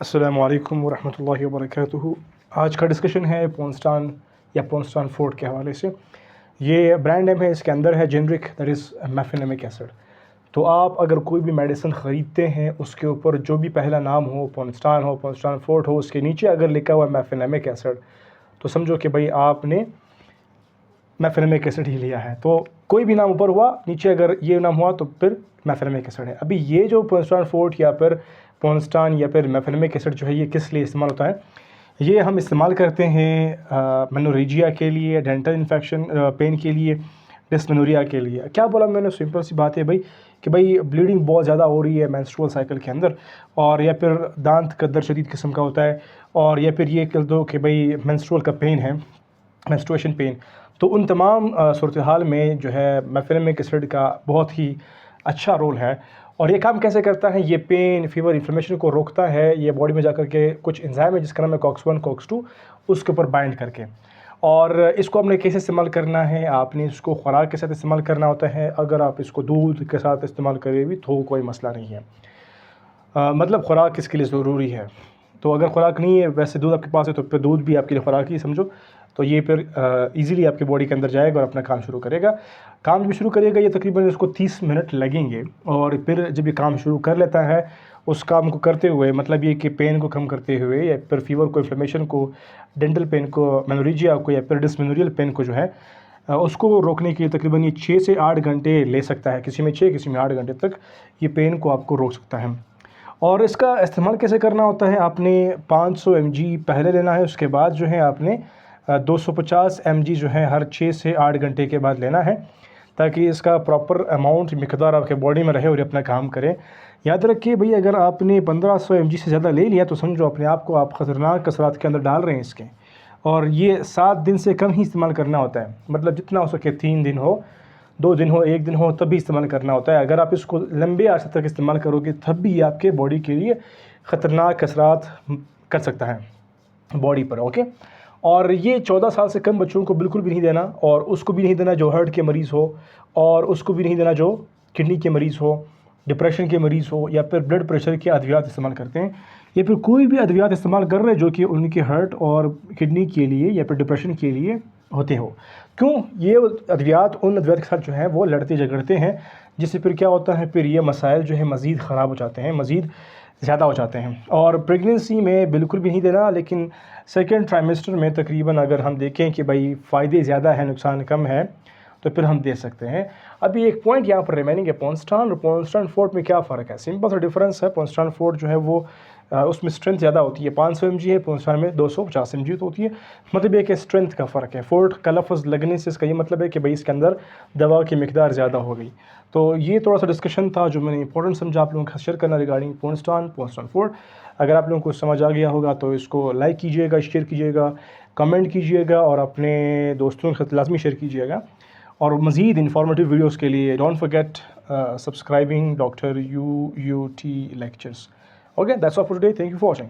अस्सलामु अलैकुम वरहमतुल्लाहि वबरकातुहू। आज का डिस्कशन है पोंस्टान या पोंस्टान फोर्ट के हवाले से। ये ब्रांड नेम है, इसके अंदर है generic that is mefenamic acid. तो आप अगर कोई भी मेडिसिन ख़रीदते हैं उसके ऊपर जो भी पहला नाम हो, पोंस्टान फोर्ट हो, उसके नीचे अगर लिखा हुआ मेफेनेमिक एसिड तो समझो कि भाई आपने मेफेनेमिक एसिड ही लिया है। तो कोई भी नाम ऊपर हुआ, नीचे अगर ये नाम हुआ तो फिर मेफेनेमिक एसिड है। अभी ये जो पोंस्टान फोर्ट या फिर पोंस्टान या फिर मेफेनेमिक एसिड जो है, ये किस लिए इस्तेमाल होता है? ये हम इस्तेमाल करते हैं मेनोरेजिया के लिए, डेंटल इन्फेक्शन पेन के लिए, डिस्मेनोरिया के लिए। क्या बोला मैंने? सिंपल सी बात है भाई कि भाई ब्लीडिंग बहुत ज़्यादा हो रही है मेंस्ट्रुअल साइकिल के अंदर, और या फिर दांत का दर्द शदीद किस्म का होता है, और या फिर ये कह दो कि भाई मेंस्ट्रुअल का पेन है, मेंस्ट्रुएशन पेन। तो उन तमाम सूरत हाल में जो है मेफेनेमिक एसिड का बहुत ही अच्छा रोल है। और ये काम कैसे करता है? ये पेन, फीवर, इन्फ्लेमेशन को रोकता है। ये बॉडी में जाकर के कुछ एंजाइम है जिसका नाम है COX-1, COX-2, उसके ऊपर बाइंड करके। और इसको आपने कैसे इस्तेमाल करना है? आपने इसको खुराक के साथ इस्तेमाल करना होता है। अगर आप इसको दूध के साथ इस्तेमाल करें भी तो कोई मसला नहीं है। मतलब खुराक किसके लिए ज़रूरी है? तो अगर खुराक नहीं है, वैसे दूध आपके पास है तो फिर दूध भी आपके लिए खुराक ही समझो। तो ये फिर इजीली आपकी बॉडी के अंदर जाएगा और अपना काम शुरू करेगा। काम जब शुरू करेगा ये तकरीबन इसको 30 मिनट लगेंगे। और फिर जब ये काम शुरू कर लेता है, उस काम को करते हुए, मतलब ये कि पेन को कम करते हुए या फिर फीवर को, इन्फ्लेमेशन को, डेंटल पेन को, मेनोरेजिया को या फिर डिस्मेनोरियल पेन को जो है उसको रोकने के लिए तकरीबन ये 6 से 8 घंटे ले सकता है। किसी में 6, किसी में 8 घंटे तक ये पेन को आपको रोक सकता है। और इसका इस्तेमाल कैसे करना होता है? आपने 500 mg पहले लेना है, उसके बाद जो है आपने 250 mg जो है हर 6 से 8 घंटे के बाद लेना है, ताकि इसका प्रॉपर अमाउंट, मिकदार आपके बॉडी में रहे और अपना काम करे। याद रखिए भाई, अगर आपने 1500 mg से ज़्यादा ले लिया तो समझो अपने आप को आप ख़तरनाक कसरत के अंदर डाल रहे हैं इसके। और ये 7 दिन से कम ही इस्तेमाल करना होता है, मतलब जितना हो सके 3 दिन हो, 2 दिन हो, 1 दिन हो, तब भी इस्तेमाल करना होता है। अगर आप इसको लंबे अरसे तक इस्तेमाल करोगे तब भी आपके बॉडी के लिए ख़तरनाक कसरत कर सकता है बॉडी पर। ओके। और ये 14 साल से कम बच्चों को बिल्कुल भी नहीं देना, और उसको भी नहीं देना जो हार्ट के मरीज़ हो, और उसको भी नहीं देना जो किडनी के मरीज़ हो, डिप्रेशन के मरीज़ हो, या फिर ब्लड प्रेशर के अद्वियात इस्तेमाल करते हैं, या फिर कोई भी अद्वियात इस्तेमाल कर रहे हैं जो कि उनके हार्ट और किडनी के लिए या फिर डिप्रेशन के लिए होते हो। क्यों? ये अद्वियात उन अद्वियात के साथ जो है वो लड़ते झगड़ते हैं, जिससे फिर क्या होता है, फिर ये मसाइल जो है मज़ीद ख़राब हो जाते हैं, मज़ीद ज़्यादा हो जाते हैं। और प्रेगनेंसी में बिल्कुल भी नहीं देना, लेकिन सेकेंड ट्राइमेस्टर में तकरीबन अगर हम देखें कि भाई फ़ायदे ज़्यादा है, नुकसान कम है, तो फिर हम दे सकते हैं। अभी एक पॉइंट यहाँ पर रिमेनिंग है, पोंस्टान और पोंस्टान फोर्ट में क्या फ़र्क है? सिंपल सा डिफरेंस है। पोंस्टान फोर्ट जो है वो उसमें स्ट्रेंथ ज़्यादा होती है, 500 mg है, पोंस्टान में 250 mg तो होती है। मतलब ये कि स्ट्रेंथ का फ़र्क है। फोर्ट का लफ्ज़ लगने से इसका ये मतलब है कि भाई इसके अंदर दवा की मिकदार ज़्यादा हो गई। तो ये थोड़ा सा डिस्कशन था जो मैंने इंपॉर्टेंट समझा आप लोगों का शेयर करना रिगार्डिंग पोंस्टान फोर्ट। अगर आप लोगों को समझ आ गया होगा तो इसको लाइक कीजिएगा, शेयर कीजिएगा, कमेंट कीजिएगा और अपने दोस्तों के साथ लाजमी शेयर कीजिएगा। और मज़ीद इंफॉर्मेटिव वीडियोज़ के लिए don't forget subscribing doctor UUT lectures. Okay, that's all for today. Thank you for watching.